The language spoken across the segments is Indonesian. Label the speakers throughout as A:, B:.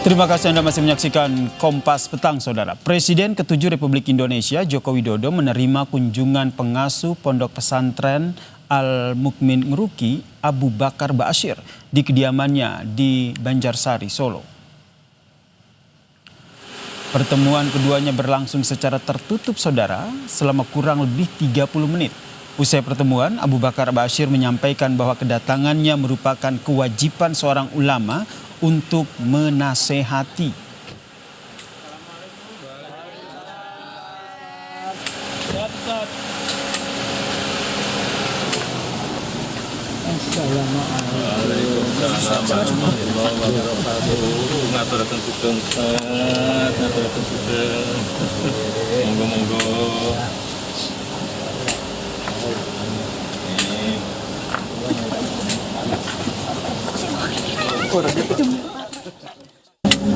A: Terima kasih Anda masih menyaksikan Kompas Petang, Saudara. Presiden ke-7 Republik Indonesia Joko Widodo menerima kunjungan pengasuh Pondok Pesantren Al-Mukmin Ngeruki Abu Bakar Ba'asyir di kediamannya di Banjarsari, Solo. Pertemuan keduanya berlangsung secara tertutup, Saudara, selama kurang lebih 30 menit. Usai pertemuan, Abu Bakar Ba'asyir menyampaikan bahwa kedatangannya merupakan kewajiban seorang ulama untuk menasehati.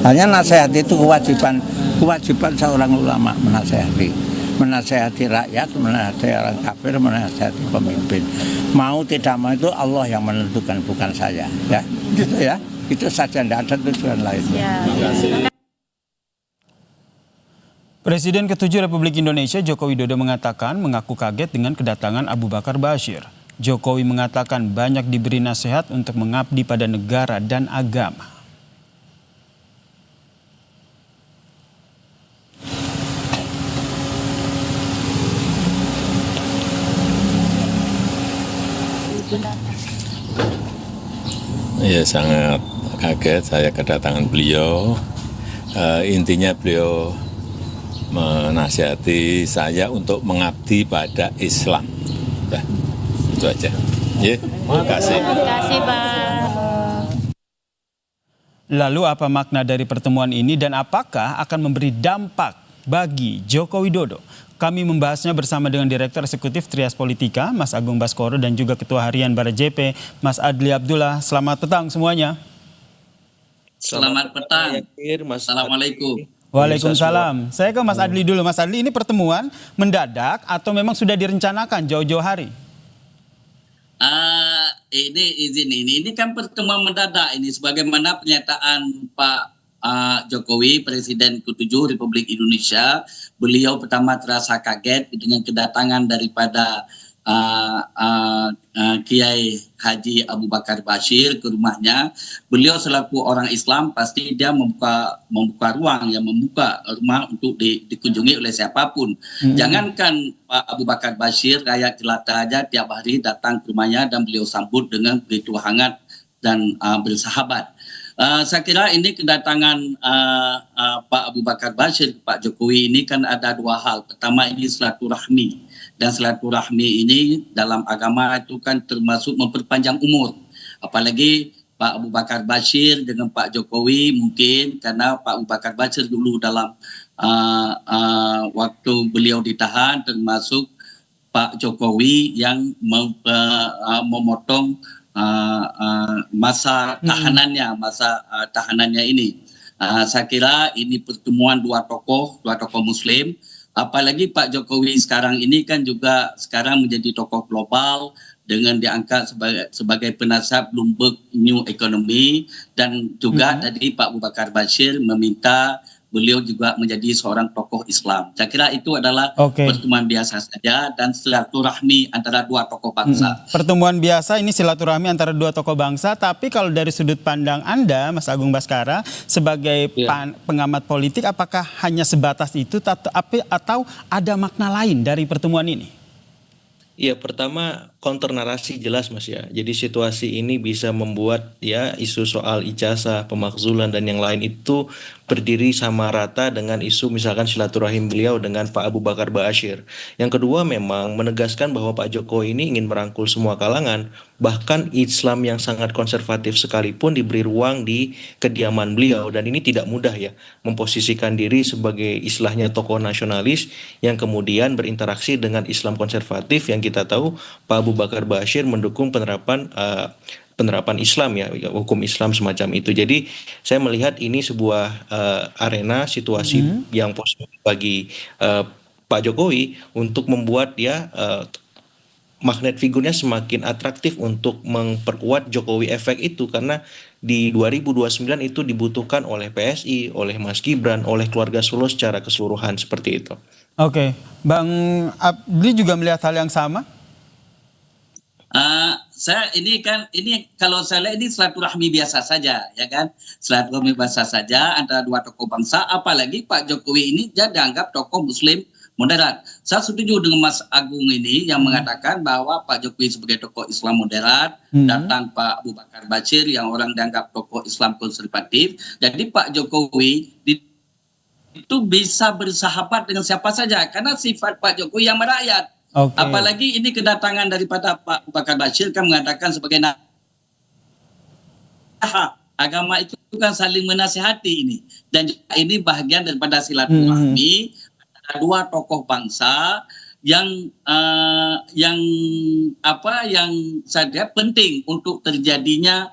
B: Hanya nasihat itu kewajiban seorang ulama, menasehati rakyat, menasehati orang kafir, menasehati pemimpin. Mau tidak mau itu Allah yang menentukan, bukan saya. Ya, gitu ya. Itu saja, tidak ada tujuan lainnya.
A: Presiden ke-7 Republik Indonesia Joko Widodo mengatakan mengaku kaget dengan kedatangan Abu Bakar Ba'asyir. Jokowi mengatakan banyak diberi nasihat untuk mengabdi pada negara dan agama.
C: Ya, sangat kaget saya kedatangan beliau. Intinya beliau menasihati saya untuk mengabdi pada Islam. Nah, itu aja. Ya, terima kasih.
D: Terima kasih, Pak.
A: Lalu apa makna dari pertemuan ini dan apakah akan memberi dampak bagi Joko Widodo? Kami membahasnya bersama dengan Direktur Eksekutif Trias Politika, Mas Agung Baskoro, dan juga Ketua Harian Bara JP, Mas Adli Abdullah. Selamat petang semuanya.
E: Selamat petang. Assalamualaikum.
A: Waalaikumsalam. Saya ke Mas Adli dulu. Mas Adli, ini pertemuan mendadak atau memang sudah direncanakan jauh-jauh hari?
E: Ini kan pertemuan mendadak ini, sebagaimana pernyataan Pak Jokowi, Presiden ke-7 Republik Indonesia. Beliau pertama terasa kaget dengan kedatangan daripada Kiai Haji Abu Bakar Ba'asyir ke rumahnya. Beliau selaku orang Islam pasti dia membuka rumah untuk dikunjungi oleh siapapun. Jangankan Pak Abu Bakar Ba'asyir, rakyat jelata aja tiap hari datang ke rumahnya dan beliau sambut dengan begitu hangat dan bersahabat. Saya kira ini kedatangan Pak Abu Bakar Ba'asyir, Pak Jokowi ini kan ada dua hal. Pertama, ini silaturahmi. Dan silaturahmi ini dalam agama itu kan termasuk memperpanjang umur. Apalagi Pak Abu Bakar Ba'asyir dengan Pak Jokowi, mungkin karena Pak Abu Bakar Ba'asyir dulu dalam waktu beliau ditahan, termasuk Pak Jokowi yang memotong masa tahanannya ini. Saya kira ini pertemuan dua tokoh Muslim. Apalagi Pak Jokowi sekarang ini kan juga sekarang menjadi tokoh global dengan diangkat sebagai penasihat Bloomberg New Economy, dan juga tadi Pak Abu Bakar Ba'asyir meminta beliau juga menjadi seorang tokoh Islam. Saya kira itu adalah pertemuan biasa saja dan silaturahmi antara dua tokoh bangsa.
A: Pertemuan biasa ini silaturahmi antara dua tokoh bangsa, tapi kalau dari sudut pandang Anda, Mas Agung Baskara, sebagai pengamat politik, apakah hanya sebatas itu atau ada makna lain dari pertemuan ini?
F: Iya, pertama counter narasi jelas, Mas ya. Jadi situasi ini bisa membuat ya isu soal ijazah, pemakzulan dan yang lain itu berdiri sama rata dengan isu misalkan silaturahim beliau dengan Pak Abu Bakar Ba'asyir. Yang kedua, memang menegaskan bahwa Pak Jokowi ini ingin merangkul semua kalangan, bahkan Islam yang sangat konservatif sekalipun diberi ruang di kediaman beliau, dan ini tidak mudah ya memposisikan diri sebagai istilahnya tokoh nasionalis yang kemudian berinteraksi dengan Islam konservatif yang kita tahu Pak Abu Bakar Ba'asyir mendukung penerapan Islam ya, hukum Islam semacam itu. Jadi saya melihat ini sebuah arena situasi yang positif bagi Pak Jokowi untuk membuat dia magnet figurnya semakin atraktif untuk memperkuat Jokowi efek itu, karena di 2029 itu dibutuhkan oleh PSI, oleh Mas Gibran, oleh keluarga Solo secara keseluruhan seperti itu.
A: Oke, Bang Abdi juga melihat hal yang sama?
E: Saya ini kalau saya lihat ini silaturahmi biasa saja, ya kan, silaturahmi biasa saja antara dua tokoh bangsa. Apalagi Pak Jokowi ini dia dianggap tokoh Muslim moderat. Saya setuju dengan Mas Agung ini yang mengatakan bahwa Pak Jokowi sebagai tokoh Islam moderat, datang Pak Abu Bakar Bashir yang orang dianggap tokoh Islam konservatif. Jadi Pak Jokowi itu bisa bersahabat dengan siapa saja karena sifat Pak Jokowi yang merakyat.
A: Oke.
E: Apalagi ini kedatangan daripada Pak Bakar Bashir kan mengatakan sebagai agama itu kan saling menasihati ini, dan juga ini bagian daripada silaturahmi antara dua tokoh bangsa yang saya penting untuk terjadinya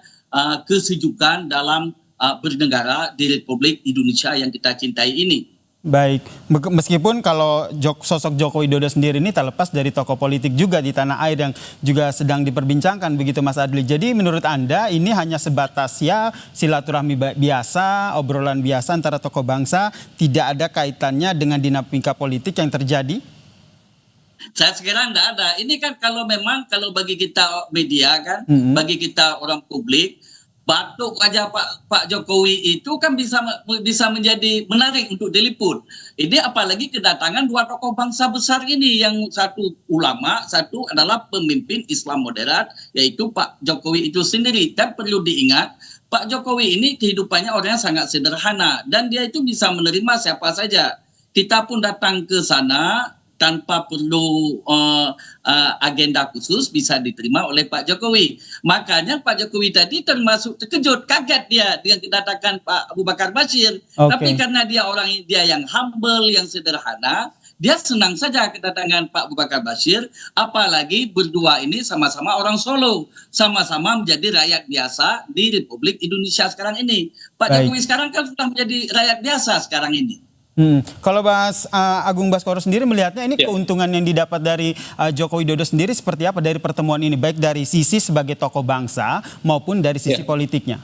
E: kesejukan dalam bernegara di Republik Indonesia yang kita cintai ini.
A: Baik, meskipun kalau sosok Joko Widodo sendiri ini terlepas dari tokoh politik juga di tanah air yang juga sedang diperbincangkan begitu Mas Adli. Jadi menurut Anda ini hanya sebatas ya silaturahmi biasa, obrolan biasa antara tokoh bangsa, tidak ada kaitannya dengan dinamika politik yang terjadi?
E: Saya sekarang tidak ada. Ini kan kalau bagi kita media kan, bagi kita orang publik, batuk wajah Pak Jokowi itu kan bisa menjadi menarik untuk diliput. Ini apalagi kedatangan dua tokoh bangsa besar ini, yang satu ulama, satu adalah pemimpin Islam moderat, yaitu Pak Jokowi itu sendiri. Dan perlu diingat, Pak Jokowi ini kehidupannya orangnya sangat sederhana dan dia itu bisa menerima siapa saja. Kita pun datang ke sana tanpa perlu agenda khusus, bisa diterima oleh Pak Jokowi. Makanya Pak Jokowi tadi termasuk terkejut, kaget dia dengan kedatangan Pak Abu Bakar Bashir.
A: Okay.
E: Tapi karena dia yang humble, yang sederhana, dia senang saja kedatangan Pak Abu Bakar Bashir. Apalagi berdua ini sama-sama orang Solo, sama-sama menjadi rakyat biasa di Republik Indonesia sekarang ini. Pak Jokowi sekarang kan sudah menjadi rakyat biasa sekarang ini.
A: Kalau Mas Agung Baskoro sendiri melihatnya ini keuntungan yang didapat dari Joko Widodo sendiri seperti apa dari pertemuan ini, baik dari sisi sebagai tokoh bangsa maupun dari sisi politiknya?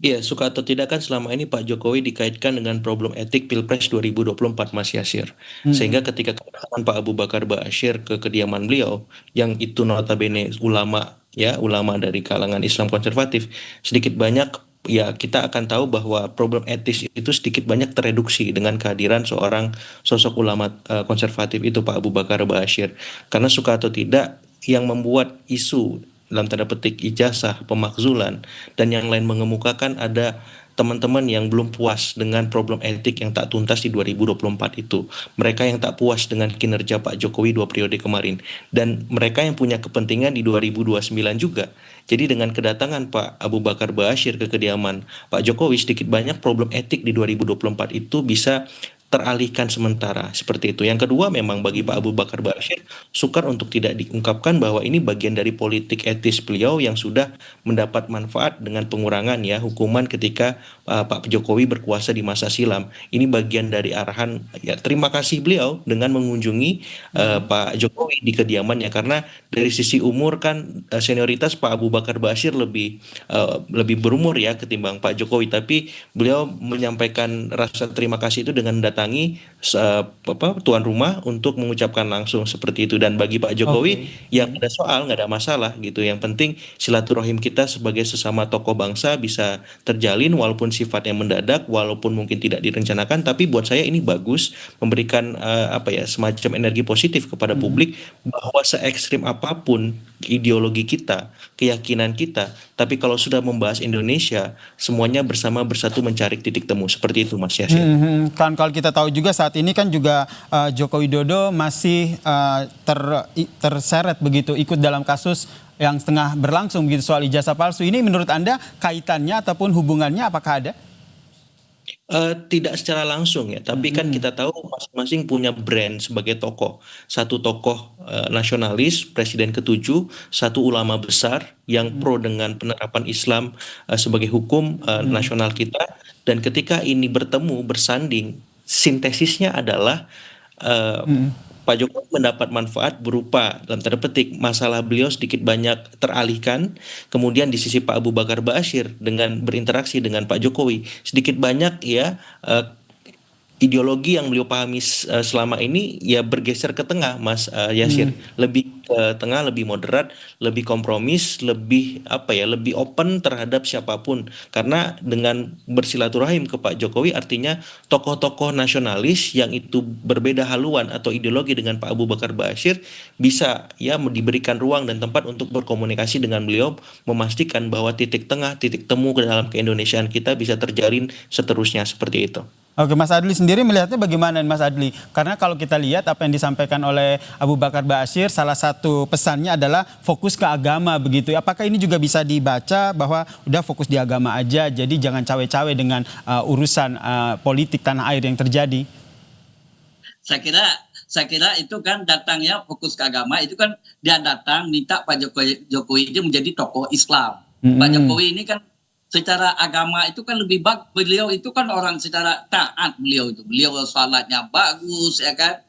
F: Iya, suka atau tidak kan selama ini Pak Jokowi dikaitkan dengan problem etik Pilpres 2024, Mas Yasir. Sehingga ketika kedatangan Pak Abu Bakar Bashir ke kediaman beliau, yang itu notabene ulama dari kalangan Islam konservatif, sedikit banyak ya kita akan tahu bahwa problem etis itu sedikit banyak tereduksi dengan kehadiran seorang sosok ulama konservatif itu Pak Abu Bakar Bashir. Karena suka atau tidak, yang membuat isu dalam tanda petik ijazah, pemakzulan, dan yang lain mengemukakan ada teman-teman yang belum puas dengan problem etik yang tak tuntas di 2024 itu. Mereka yang tak puas dengan kinerja Pak Jokowi 2 periode kemarin. Dan mereka yang punya kepentingan di 2029 juga. Jadi dengan kedatangan Pak Abu Bakar Bashir ke kediaman Pak Jokowi, sedikit banyak problem etik di 2024 itu bisa teralihkan sementara, seperti itu. Yang kedua, memang bagi Pak Abu Bakar Bashir sukar untuk tidak diungkapkan bahwa ini bagian dari politik etis beliau yang sudah mendapat manfaat dengan pengurangan hukuman ketika Pak Jokowi berkuasa di masa silam. Ini bagian dari arahan terima kasih beliau dengan mengunjungi Pak Jokowi di kediamannya, karena dari sisi umur kan senioritas Pak Abu Bakar Bashir lebih berumur ketimbang Pak Jokowi, tapi beliau menyampaikan rasa terima kasih itu dengan datangi tuan rumah untuk mengucapkan langsung seperti itu. Dan bagi Pak Jokowi yang ada soal nggak ada masalah gitu. Yang penting silaturahim kita sebagai sesama tokoh bangsa bisa terjalin walaupun sifatnya mendadak, walaupun mungkin tidak direncanakan, tapi buat saya ini bagus, memberikan semacam energi positif kepada publik bahwa se-ekstrim apapun ideologi kita, keyakinan kita, tapi kalau sudah membahas Indonesia, semuanya bersatu mencari titik temu. Seperti itu, Mas Yasir.
A: Kan kalau kita tahu juga saat ini kan juga Joko Widodo masih terseret begitu, ikut dalam kasus yang setengah berlangsung begitu soal ijazah palsu. Ini menurut Anda kaitannya ataupun hubungannya apakah ada?
F: Tidak secara langsung tapi kan kita tahu masing-masing punya brand sebagai tokoh. Satu tokoh nasionalis, presiden ke-7, satu ulama besar yang pro dengan penerapan Islam sebagai hukum nasional kita. Dan ketika ini bertemu, bersanding, sintesisnya adalah Pak Jokowi mendapat manfaat berupa dalam tanda petik masalah beliau sedikit banyak teralihkan. Kemudian di sisi Pak Abu Bakar Ba'asyir dengan berinteraksi dengan Pak Jokowi sedikit banyak ya ideologi yang beliau pahami selama ini ya bergeser ke tengah, Mas Yasir. Lebih ke tengah, lebih moderat, lebih kompromis, lebih apa ya, lebih open terhadap siapapun. Karena dengan bersilaturahim ke Pak Jokowi artinya tokoh-tokoh nasionalis yang itu berbeda haluan atau ideologi dengan Pak Abu Bakar Ba'asyir bisa ya diberikan ruang dan tempat untuk berkomunikasi dengan beliau, memastikan bahwa titik tengah, titik temu ke dalam keindonesiaan kita bisa terjalin seterusnya seperti itu.
A: Oke, Mas Adli sendiri melihatnya bagaimana, Mas Adli? Karena kalau kita lihat apa yang disampaikan oleh Abu Bakar Ba'asyir, salah satu pesannya adalah fokus ke agama begitu. Apakah ini juga bisa dibaca bahwa udah fokus di agama aja, jadi jangan cawe-cawe dengan urusan politik tanah air yang terjadi?
E: Saya kira itu kan datangnya fokus ke agama, itu kan dia datang minta Pak Jokowi itu menjadi tokoh Islam. Pak Jokowi ini kan secara agama itu kan lebih bagus, beliau itu kan orang secara taat, beliau salatnya bagus ya kan.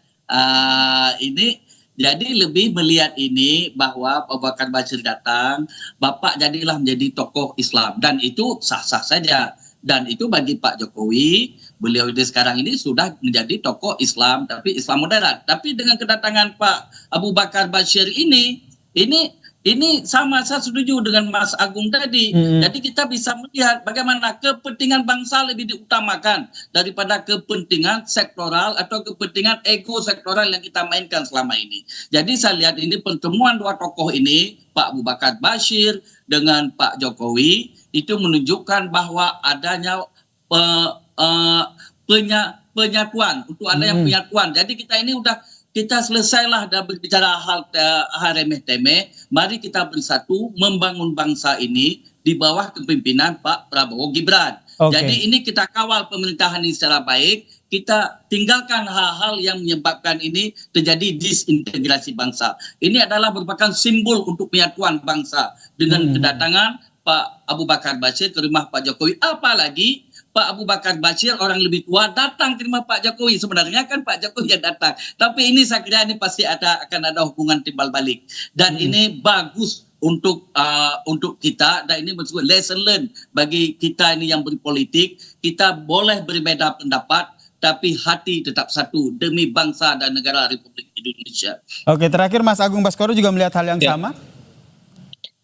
E: Ini jadi lebih melihat ini bahwa Abu Bakar Ba'asyir datang, Bapak jadilah menjadi tokoh Islam, dan itu sah-sah saja. Dan itu bagi Pak Jokowi, beliau ini sekarang ini sudah menjadi tokoh Islam, tapi Islam moderat. Tapi dengan kedatangan Pak Abu Bakar Ba'asyir ini sama, saya setuju dengan Mas Agung tadi. Jadi kita bisa melihat bagaimana kepentingan bangsa lebih diutamakan daripada kepentingan sektoral atau kepentingan ego sektoral yang kita mainkan selama ini. Jadi saya lihat ini pertemuan dua tokoh ini, Pak Abu Bakar Ba'asyir dengan Pak Jokowi, itu menunjukkan bahwa adanya penyatuan, untuk ada yang penyatuan. Jadi kita selesailah dan berbicara hal remeh-temeh. Mari kita bersatu membangun bangsa ini di bawah kepemimpinan Pak Prabowo Gibran. Jadi ini kita kawal pemerintahan ini secara baik. Kita tinggalkan hal-hal yang menyebabkan ini terjadi disintegrasi bangsa. Ini adalah merupakan simbol untuk penyatuan bangsa dengan kedatangan Pak Abu Bakar Ba'asyir ke rumah Pak Jokowi. Apalagi Pak Abu Bakar Ba'asyir orang lebih tua datang ke rumah Pak Jokowi. Sebenarnya kan Pak Jokowi yang datang. Tapi ini saya kira ini pasti akan ada hubungan timbal balik. Dan ini bagus untuk kita, dan ini maksudnya lesson learn bagi kita ini yang berpolitik. Kita boleh berbeda pendapat, tapi hati tetap satu demi bangsa dan negara Republik Indonesia.
A: Oke, terakhir Mas Agung Baskoro juga melihat hal yang sama?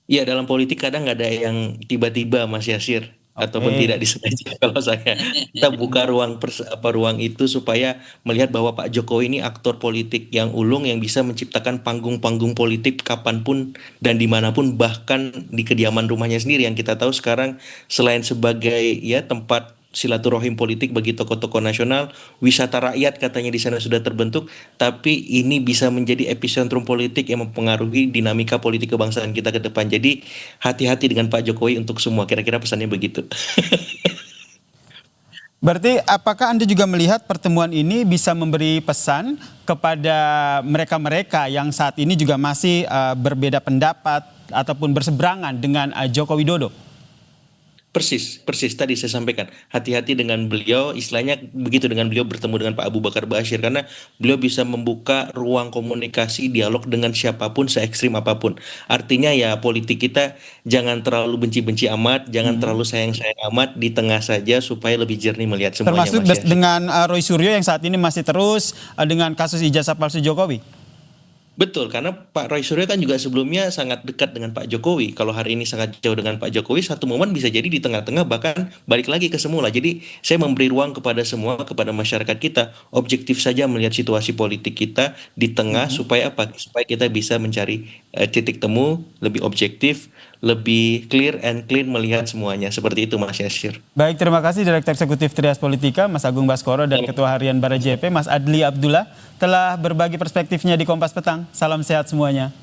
F: Iya, dalam politik kadang nggak ada yang tiba-tiba, Mas Yasir. Ataupun tidak disengaja. Kalau saya, kita buka ruang itu supaya melihat bahwa Pak Jokowi ini aktor politik yang ulung, yang bisa menciptakan panggung-panggung politik kapanpun dan dimanapun, bahkan di kediaman rumahnya sendiri, yang kita tahu sekarang selain sebagai ya tempat silaturahim politik bagi tokoh-tokoh nasional, wisata rakyat katanya di sana sudah terbentuk, tapi ini bisa menjadi epicentrum politik yang mempengaruhi dinamika politik kebangsaan kita ke depan. Jadi hati-hati dengan Pak Jokowi untuk semua, kira-kira pesannya begitu.
A: Berarti apakah Anda juga melihat pertemuan ini bisa memberi pesan kepada mereka-mereka yang saat ini juga masih berbeda pendapat ataupun berseberangan dengan Joko Widodo?
F: Persis tadi saya sampaikan, hati-hati dengan beliau, istilahnya begitu, dengan beliau bertemu dengan Pak Abu Bakar Ba'asyir, karena beliau bisa membuka ruang komunikasi dialog dengan siapapun, se-ekstrim apapun. Artinya ya politik kita jangan terlalu benci-benci amat, jangan terlalu sayang-sayang amat, di tengah saja supaya lebih jernih melihat semuanya.
A: Termasuk dengan Roy Suryo yang saat ini masih terus dengan kasus ijazah palsu Jokowi.
F: Betul, karena Pak Roy Suryo kan juga sebelumnya sangat dekat dengan Pak Jokowi. Kalau hari ini sangat jauh dengan Pak Jokowi, satu momen bisa jadi di tengah-tengah bahkan balik lagi ke semula. Jadi saya memberi ruang kepada semua, kepada masyarakat kita, objektif saja melihat situasi politik kita di tengah, supaya apa? Supaya kita bisa mencari titik temu lebih objektif, lebih clear and clean melihat semuanya. Seperti itu, Mas Yasir.
A: Baik, terima kasih Direktur Eksekutif Trias Politika, Mas Agung Baskoro, dan Ketua Harian Bara JP, Mas Adli Abdullah, telah berbagi perspektifnya di Kompas Petang. Salam sehat semuanya.